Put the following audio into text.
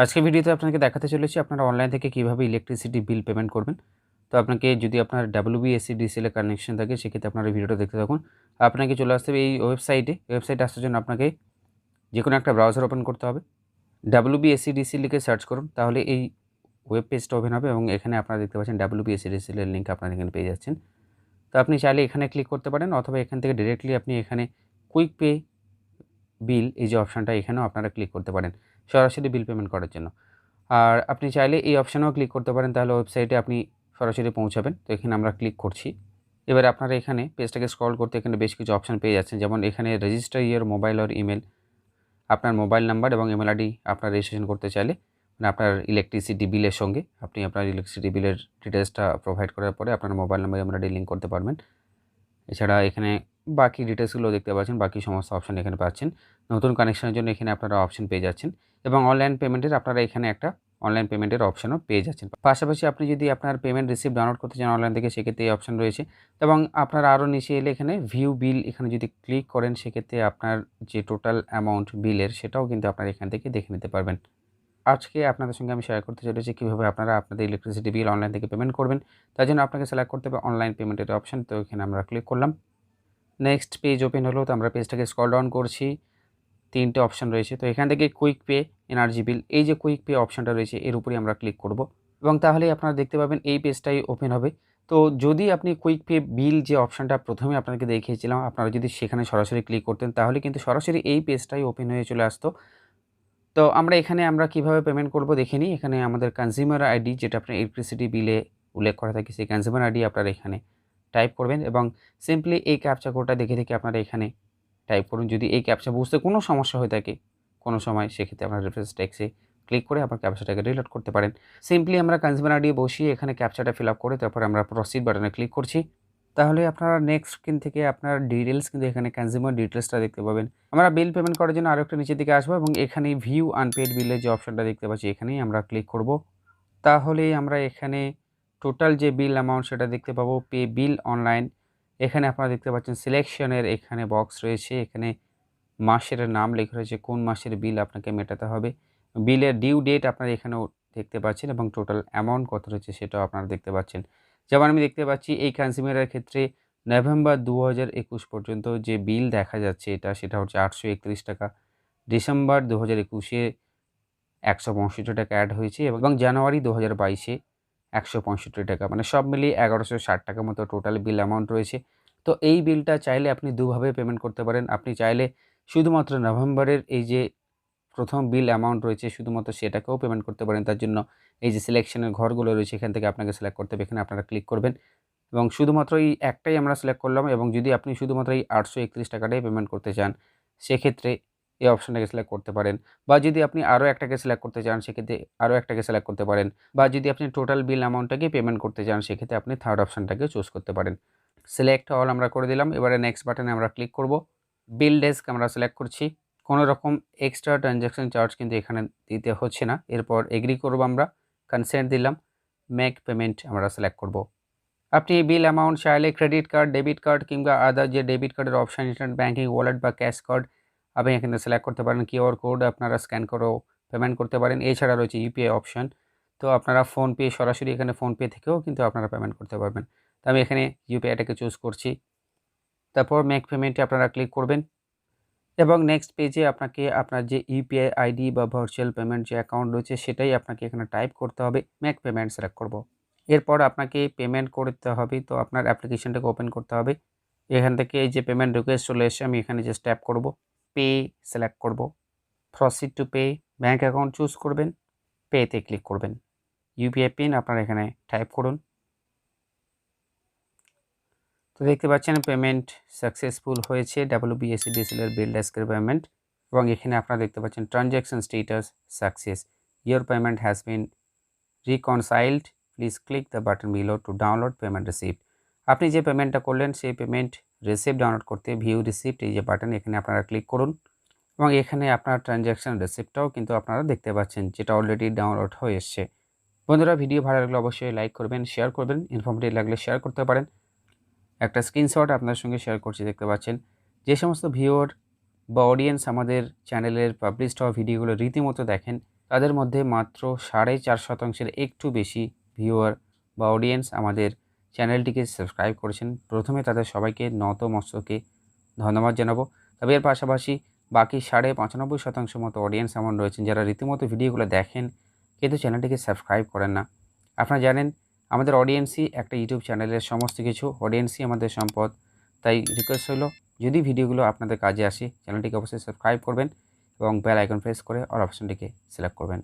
আজকের ভিডিওতে আপনাকে দেখাতে চলেছি আপনারা অনলাইন থেকে কিভাবে ইলেকট্রিসিটি বিল পেমেন্ট করবেন। তো আপনাকে যদি আপনার wbsedcl এর কানেকশন থাকে সেক্ষেত্রে আপনারা এই ভিডিওটা দেখতে থাকুন। আপনাকে চলে আসতে হবে এই ওয়েবসাইটে আসার জন্য আপনাকে যেকোনো একটা ব্রাউজার ওপেন করতে হবে। wbsedcl লিখে সার্চ করুন, তাহলে এই ওয়েব পেজটা ওপেন হবে এবং এখানে আপনারা দেখতে পাচ্ছেন wbsedcl এর লিঙ্ক আপনারা এখানে পেয়ে যাচ্ছেন। তো আপনি চাইলে এখানে ক্লিক করতে পারেন অথবা এখান থেকে ডিরেক্টলি আপনি এখানে কুইক পে বিল এই যে অপশানটা এখানেও আপনারা ক্লিক করতে পারেন সরাসরি বিল পেমেন্ট করার জন্য। আর আপনি চাইলে এই অপশানেও ক্লিক করতে পারেন, তাহলে ওয়েবসাইটে আপনি সরাসরি পৌঁছাবেন। তো এখানে আমরা ক্লিক করছি। এবারে আপনারা এখানে পেজটাকে স্ক্রল করতে এখানে বেশ কিছু অপশান পেয়ে যাচ্ছেন, যেমন এখানে register your mobile or email, আপনার মোবাইল নাম্বার এবং ইমেল আইডি আপনার রেজিস্ট্রেশন করতে চাইলে মানে আপনার ইলেকট্রিসিটি বিলের সঙ্গে আপনি আপনার ইলেকট্রিসিটি বিলের ডিটেলসটা প্রোভাইড করার পরে আপনার mobile number email ID link করতে পারবেন। এছাড়া এখানে বাকি ডিটেলসগুলো দেখতে পাচ্ছেন, বাকি সমস্ত অপশান এখানে পাচ্ছেন। নতুন কানেকশনের জন্য এখানে আপনারা অপশান পেয়ে যাচ্ছেন এবং অনলাইন পেমেন্টের আপনারা এখানে একটা অনলাইন পেমেন্টের অপশানও পেয়ে যাচ্ছেন। পাশাপাশি আপনি যদি আপনার পেমেন্ট রিসিপ্ট ডাউনলোড করতে চান অনলাইন থেকে, সেক্ষেত্রে এই অপশান রয়েছে এবং আপনারা আরও নিচে এলে এখানে ভিউ বিল এখানে যদি ক্লিক করেন সেক্ষেত্রে আপনার যে টোটাল অ্যামাউন্ট বিলের সেটাও কিন্তু আপনারা এখান থেকে দেখে নিতে পারবেন। আজকে আপনাদের সঙ্গে আমি শেয়ার করতে চলেছি কীভাবে আপনারা আপনাদের ইলেকট্রিসিটি বিল অনলাইন থেকে পেমেন্ট করবেন। তার জন্য আপনাকে সিলেক্ট করতে হবে অনলাইন পেমেন্টের অপশান। তো এখানে আমরা ক্লিক করলাম, নেক্সট পেজ ওপেন হলো। তো আমরা পেজটাকে স্ক্রল ডাউন করছি, 3টে অপশান রয়েছে। তো এখান থেকে কুইক পে, এনার্জি বিল, এই যে কুইক পে অপশানটা রয়েছে এর উপরেই আমরা ক্লিক করব এবং তাহলেই আপনারা দেখতে পাবেন এই পেজটাই ওপেন হবে। তো যদি আপনি কুইক পে বিল যে অপশানটা প্রথমে আপনাদেরকে দেখিয়েছিলাম, আপনারা যদি সেখানে সরাসরি ক্লিক করতেন তাহলে কিন্তু সরাসরি এই পেজটাই ওপেন হয়ে চলে আসতো। তো আমরা এখানে কিভাবে পেমেন্ট করব দেখে নিই। এখানে আমাদের কনজিউমার আইডি, যেটা আপনার ইলেকট্রিসিটি বিলে উল্লেখ করা থাকে, সেই কনজিউমার আইডি আপনারা এখানে টাইপ করবেন এবং সিম্পলি এই ক্যাপচা কোডটা দেখে আপনারা এখানে টাইপ করুন। যদি এই ক্যাপচা বুঝতে কোনো সমস্যা হয়ে থাকে কোনো সময়, সেক্ষেত্রে আপনার রেফারেন্স টেক্সে ক্লিক করে আপনার ক্যাপচাটাকে রিলোড করতে পারেন। সিম্পলি আমরা কনজিউমার আইডি বসিয়ে এখানে ক্যাপচাটা ফিল আপ করে তারপর আমরা প্রসিড বাটনে ক্লিক করছি। তাহলে আপনারা নেক্সট স্ক্রিন থেকে আপনার ডিটেলস কিন্তু এখানে কনজিউমার ডিটেলসটা দেখতে পাবেন। আমরা বিল পেমেন্ট করার জন্য আরও একটা নিচের দিকে আসবো এবং এখানে ভিউ আনপেড বিলের যে অপশনটা দেখতে পাচ্ছি এখানেই আমরা ক্লিক করব। তাহলেই আমরা এখানে টোটাল যে বিল অ্যামাউন্ট সেটা দেখতে পাবো, পে বিল অনলাইন। এখানে আপনারা দেখতে পাচ্ছেন সিলেকশনের এখানে বক্স রয়েছে, এখানে মাসের নাম লেখা রয়েছে, কোন মাসের বিল আপনাকে মেটাতে হবে, বিলের ডিউ ডেট আপনারা এখানেও দেখতে পাচ্ছেন এবং টোটাল অ্যামাউন্ট কত রয়েছে সেটাও আপনারা দেখতে পাচ্ছেন। যেমন আমি দেখতে পাচ্ছি এই কনজিউমারের ক্ষেত্রে নভেম্বর 2021 পর্যন্ত যে বিল দেখা যাচ্ছে সেটা হচ্ছে 831 টাকা। ডিসেম্বর 2021-এ 165 টাকা অ্যাড হয়েছে এবং জানুয়ারি 2022-এ 165 টাকা, মানে সব মিলিয়ে 1160 টাকা মতো টোটাল বিল অ্যামাউন্ট রয়েছে। তো এই বিলটা চাইলে আপনি দুভাবে পেমেন্ট করতে পারেন। আপনি চাইলে শুধুমাত্র নভেম্বরের এই যে প্রথম বিল অ্যামাউন্ট রয়েছে শুধুমাত্র সেটাকেও পেমেন্ট করতে পারেন। তার জন্য এই যে সিলেকশনের ঘরগুলো রয়েছে এখান থেকে আপনাকে সিলেক্ট করতে হবে, এখানে আপনারা ক্লিক করবেন এবং শুধুমাত্র এই একটাই আমরা সিলেক্ট করলাম। এবং যদি আপনি শুধুমাত্র এই 831 টাকাটাই পেমেন্ট করতে চান সেক্ষেত্রে এই অপশানটাকে সিলেক্ট করতে পারেন, বা যদি আপনি আরও একটাকে সিলেক্ট করতে চান সেক্ষেত্রে আরও একটাকে সিলেক্ট করতে পারেন, বা যদি আপনি টোটাল বিল অ্যামাউন্টটাকে পেমেন্ট করতে চান সেক্ষেত্রে আপনি থার্ড অপশানটাকে চুজ করতে পারেন। সিলেক্ট অল আমরা করে দিলাম। এবারে নেক্সট বাটনে আমরা ক্লিক করব। বিল ডেস্ক আমরা সিলেক্ট করছি। কোনো রকম এক্সট্রা ট্রানজ্যাকশন চার্জ কিন্তু এখানে দিতে হচ্ছে না। এরপর এগ্রি করব, আমরা কনসেন্ট দিলাম, মেক পেমেন্ট আমরা সিলেক্ট করব। আপনি এই বিল অ্যামাউন্ট চাইলে ক্রেডিট কার্ড, ডেবিট কার্ড কিংবা আদার যে ডেবিট কার্ডের অপশান, ইন্টারনেট ব্যাঙ্কিং, ওয়ালেট বা ক্যাশ কার্ড আপনি এখানে সিলেক্ট করতে পারেন। কিউআর কোড আপনারা স্ক্যান করেও পেমেন্ট করতে পারেন। এছাড়া রয়েছে ইউপিআই অপশান। তো আপনারা ফোনপে, সরাসরি এখানে ফোনপে থেকেও কিন্তু আপনারা পেমেন্ট করতে পারবেন। তো আমি এখানে ইউপিআইটাকে চুজ করছি। তারপর মেক পেমেন্টে আপনারা ক্লিক করবেন এবং নেক্সট পেজে আপনাকে আপনার যে ইউপিআই আইডি বা ভার্চুয়াল পেমেন্ট যে অ্যাকাউন্ট রয়েছে সেটাই আপনাকে এখানে টাইপ করতে হবে। মেক পেমেন্ট সিলেক্ট করব। এরপর আপনাকে পেমেন্ট করতে হবে। তো আপনার অ্যাপ্লিকেশনটাকে ওপেন করতে হবে। এখান থেকে এই যে পেমেন্ট রিকোয়েস্ট চলে এসে আমি এখানে জাস্ট ট্যাপ করব, পে সিলেক্ট করব, proceed to pay, bank account choose করবেন, পেতে ক্লিক করবেন। ইউপিআই পিন আপনারা এখানে টাইপ করুন। তো দেখতে পাচ্ছেন পেমেন্ট সাকসেসফুল হয়েছে, wbsedcl এর বিল ডেস্কের পেমেন্ট। এবং এখানে আপনারা দেখতে পাচ্ছেন transaction status success, your payment has been reconciled, please click the button below to download payment receipt. আপনি যে পেমেন্টটা করলেন সেই পেমেন্ট রিসিপ্ট ডাউনলোড করতে ভিউ রিসিপ্ট এই যে বাটন এখানে আপনারা ক্লিক করুন এবং এখানে আপনার ট্রানজ্যাকশন রিসিপ্টটাও কিন্তু আপনারা দেখতে পাচ্ছেন, যেটা অলরেডি ডাউনলোড হয়ে এসছে। বন্ধুরা, ভিডিও ভালো লাগলে অবশ্যই লাইক করবেন, শেয়ার করবেন, ইনফরমেটিভ লাগলে শেয়ার করতে পারেন। একটা স্ক্রিনশট আপনার সঙ্গে শেয়ার করছি, দেখতে পাচ্ছেন যে সমস্ত ভিউয়ার বা অডিয়েন্স আমাদের চ্যানেলের পাবলিশড হওয়া ভিডিওগুলো রীতিমতো দেখেন তাদের মধ্যে মাত্র 4.5% একটু বেশি ভিউয়ার বা অডিয়েন্স আমাদের চ্যানেলটিকে সাবস্ক্রাইব করেছেন। প্রথমে তাদের সবাইকে নত মস্তকে ধন্যবাদ জানাবো। তবে এর পাশাপাশি বাকি 95% মতো অডিয়েন্স এমন রয়েছেন যারা রীতিমতো ভিডিওগুলো দেখেন কিন্তু চ্যানেলটিকে সাবস্ক্রাইব করেন না। আপনারা জানেন আমাদের অডিয়েন্সই একটা ইউটিউব চ্যানেলের সমস্ত কিছু, অডিয়েন্সই আমাদের সম্পদ। তাই রিকোয়েস্ট হলো, যদি ভিডিওগুলো আপনাদের কাজে আসে চ্যানেলটিকে অবশ্যই সাবস্ক্রাইব করবেন এবং বেল আইকন প্রেস করে অল অপশনটিকে সিলেক্ট করবেন।